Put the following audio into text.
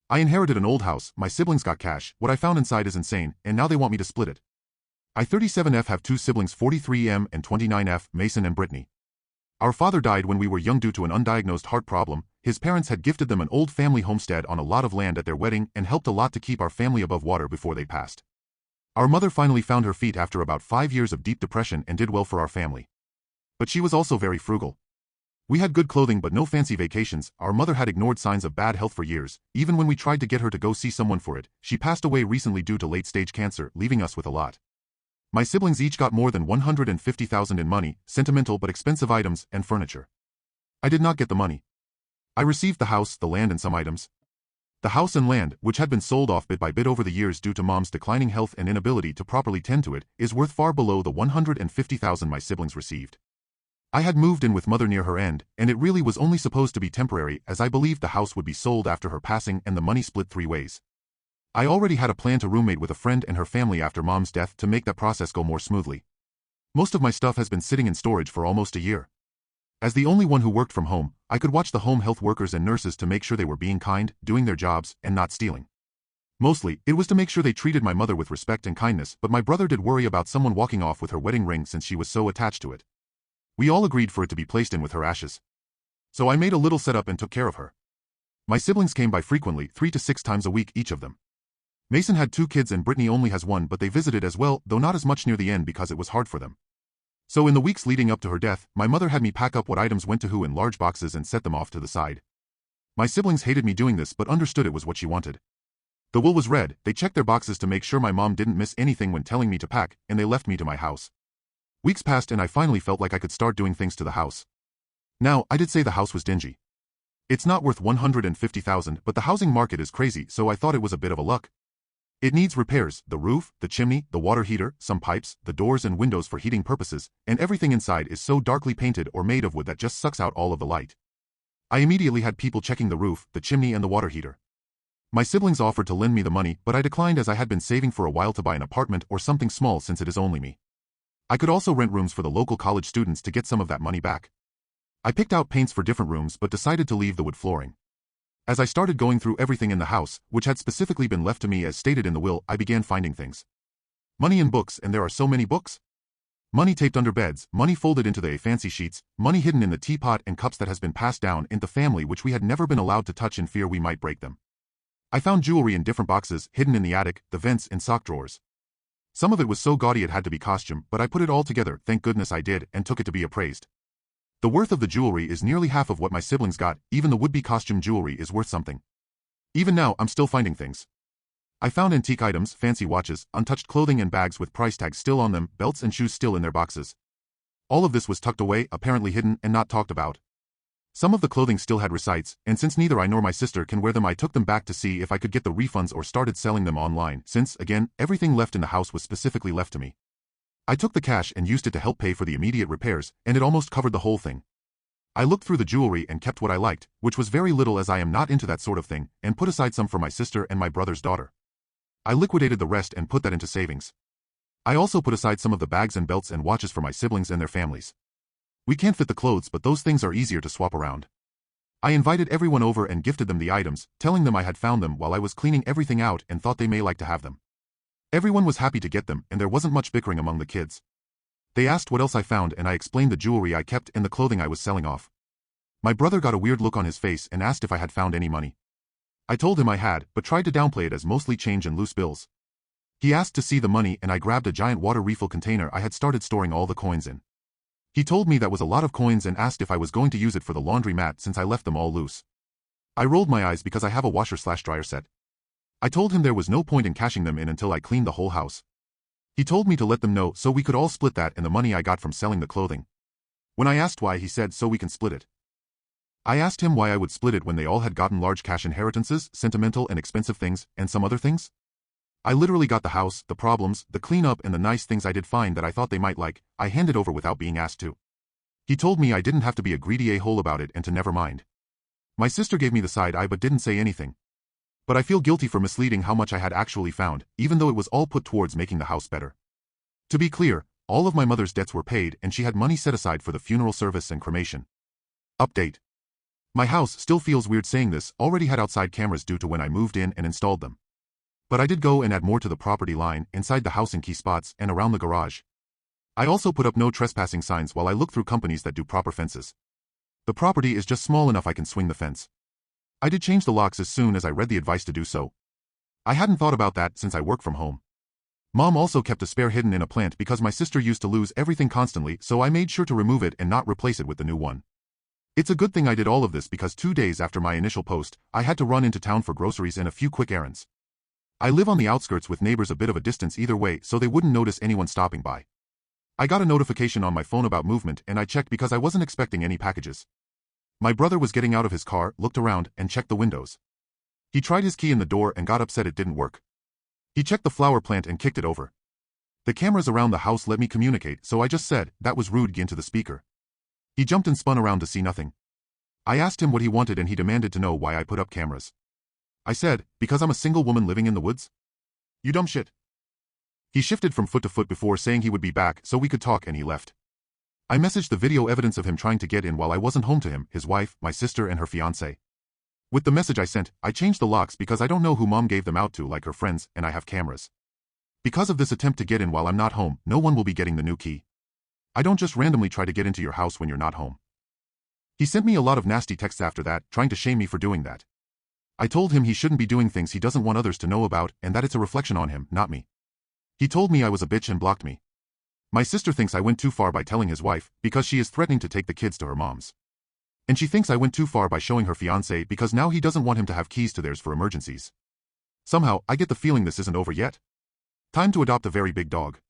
I inherited an old house, my siblings got cash, what I found inside is insane, and now they want me to split it. I 37F have two siblings 43M and 29F, Mason and Brittany. Our father died when we were young due to an undiagnosed heart problem. His parents had gifted them an old family homestead on a lot of land at their wedding and helped a lot to keep our family above water before they passed. Our mother finally found her feet after about 5 years of deep depression and did well for our family. But she was also very frugal. We had good clothing but no fancy vacations. Our mother had ignored signs of bad health for years. Even when we tried to get her to go see someone for it, she passed away recently due to late-stage cancer, leaving us with a lot. My siblings each got more than $150,000 in money, sentimental but expensive items, and furniture. I did not get the money. I received the house, the land and some items. The house and land, which had been sold off bit by bit over the years due to Mom's declining health and inability to properly tend to it, is worth far below the $150,000 my siblings received. I had moved in with Mother near her end, and it really was only supposed to be temporary as I believed the house would be sold after her passing and the money split 3 ways. I already had a plan to roommate with a friend and her family after Mom's death to make that process go more smoothly. Most of my stuff has been sitting in storage for almost a year. As the only one who worked from home, I could watch the home health workers and nurses to make sure they were being kind, doing their jobs, and not stealing. Mostly, it was to make sure they treated my mother with respect and kindness, but my brother did worry about someone walking off with her wedding ring since she was so attached to it. We all agreed for it to be placed in with her ashes. So I made a little setup and took care of her. My siblings came by frequently, 3 to 6 times a week each of them. Mason had 2 kids and Brittany only has 1, but they visited as well, though not as much near the end because it was hard for them. So in the weeks leading up to her death, my mother had me pack up what items went to who in large boxes and set them off to the side. My siblings hated me doing this but understood it was what she wanted. The will was read, they checked their boxes to make sure my mom didn't miss anything when telling me to pack, and they left me to my house. Weeks passed and I finally felt like I could start doing things to the house. Now, I did say the house was dingy. It's not worth $150,000, but the housing market is crazy, so I thought it was a bit of a luck. It needs repairs, the roof, the chimney, the water heater, some pipes, the doors and windows for heating purposes, and everything inside is so darkly painted or made of wood that just sucks out all of the light. I immediately had people checking the roof, the chimney and the water heater. My siblings offered to lend me the money, but I declined as I had been saving for a while to buy an apartment or something small since it is only me. I could also rent rooms for the local college students to get some of that money back. I picked out paints for different rooms but decided to leave the wood flooring. As I started going through everything in the house, which had specifically been left to me as stated in the will, I began finding things. Money in books, and there are so many books. Money taped under beds, money folded into the fancy sheets, money hidden in the teapot and cups that has been passed down in the family which we had never been allowed to touch in fear we might break them. I found jewelry in different boxes, hidden in the attic, the vents and sock drawers. Some of it was so gaudy it had to be costume, but I put it all together, thank goodness I did, and took it to be appraised. The worth of the jewelry is nearly half of what my siblings got, even the would-be costume jewelry is worth something. Even now, I'm still finding things. I found antique items, fancy watches, untouched clothing and bags with price tags still on them, belts and shoes still in their boxes. All of this was tucked away, apparently hidden, and not talked about. Some of the clothing still had receipts, and since neither I nor my sister can wear them I took them back to see if I could get the refunds or started selling them online, since, again, everything left in the house was specifically left to me. I took the cash and used it to help pay for the immediate repairs, and it almost covered the whole thing. I looked through the jewelry and kept what I liked, which was very little as I am not into that sort of thing, and put aside some for my sister and my brother's daughter. I liquidated the rest and put that into savings. I also put aside some of the bags and belts and watches for my siblings and their families. We can't fit the clothes, but those things are easier to swap around. I invited everyone over and gifted them the items, telling them I had found them while I was cleaning everything out and thought they may like to have them. Everyone was happy to get them, and there wasn't much bickering among the kids. They asked what else I found and I explained the jewelry I kept and the clothing I was selling off. My brother got a weird look on his face and asked if I had found any money. I told him I had, but tried to downplay it as mostly change and loose bills. He asked to see the money and I grabbed a giant water refill container I had started storing all the coins in. He told me that was a lot of coins and asked if I was going to use it for the laundry mat since I left them all loose. I rolled my eyes because I have a washer/dryer set. I told him there was no point in cashing them in until I cleaned the whole house. He told me to let them know so we could all split that and the money I got from selling the clothing. When I asked why, he said so we can split it. I asked him why I would split it when they all had gotten large cash inheritances, sentimental and expensive things, and some other things. I literally got the house, the problems, the cleanup and the nice things I did find that I thought they might like, I handed over without being asked to. He told me I didn't have to be a greedy a-hole about it and to never mind. My sister gave me the side eye but didn't say anything. But I feel guilty for misleading how much I had actually found, even though it was all put towards making the house better. To be clear, all of my mother's debts were paid and she had money set aside for the funeral service and cremation. Update. My house still feels weird saying this, already had outside cameras due to when I moved in and installed them. But I did go and add more to the property line, inside the house in key spots, and around the garage. I also put up no trespassing signs while I look through companies that do proper fences. The property is just small enough I can swing the fence. I did change the locks as soon as I read the advice to do so. I hadn't thought about that since I work from home. Mom also kept a spare hidden in a plant because my sister used to lose everything constantly, so I made sure to remove it and not replace it with the new one. It's a good thing I did all of this because 2 days after my initial post, I had to run into town for groceries and a few quick errands. I live on the outskirts with neighbors a bit of a distance either way, so they wouldn't notice anyone stopping by. I got a notification on my phone about movement and I checked because I wasn't expecting any packages. My brother was getting out of his car, looked around, and checked the windows. He tried his key in the door and got upset it didn't work. He checked the flower plant and kicked it over. The cameras around the house let me communicate, so I just said, "That was rude," into the speaker. He jumped and spun around to see nothing. I asked him what he wanted and he demanded to know why I put up cameras. I said, "Because I'm a single woman living in the woods?" "You dumb shit." He shifted from foot to foot before saying he would be back so we could talk and he left. I messaged the video evidence of him trying to get in while I wasn't home to him, his wife, my sister and her fiancé. With the message I sent, I changed the locks because I don't know who Mom gave them out to like her friends and I have cameras. Because of this attempt to get in while I'm not home, no one will be getting the new key. I don't just randomly try to get into your house when you're not home. He sent me a lot of nasty texts after that, trying to shame me for doing that. I told him he shouldn't be doing things he doesn't want others to know about and that it's a reflection on him, not me. He told me I was a bitch and blocked me. My sister thinks I went too far by telling his wife because she is threatening to take the kids to her mom's. And she thinks I went too far by showing her fiancé because now he doesn't want him to have keys to theirs for emergencies. Somehow, I get the feeling this isn't over yet. Time to adopt a very big dog.